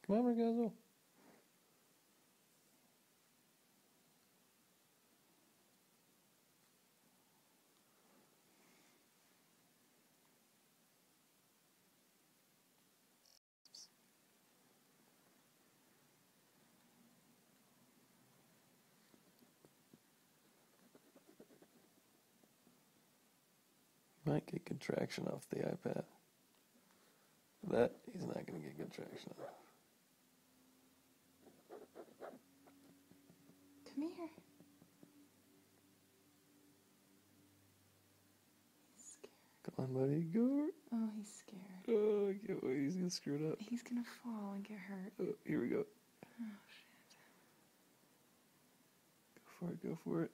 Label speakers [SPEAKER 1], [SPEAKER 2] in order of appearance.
[SPEAKER 1] Come on, ragazzo. Might get good traction off the iPad. That he's not going to get good traction off.
[SPEAKER 2] Come here. He's scared.
[SPEAKER 1] Come on, buddy, go.
[SPEAKER 2] Oh, he's scared.
[SPEAKER 1] Oh, I can't wait. He's going to screw it up.
[SPEAKER 2] He's gonna fall and get hurt.
[SPEAKER 1] Oh, here we go.
[SPEAKER 2] Oh, shit.
[SPEAKER 1] Go for it.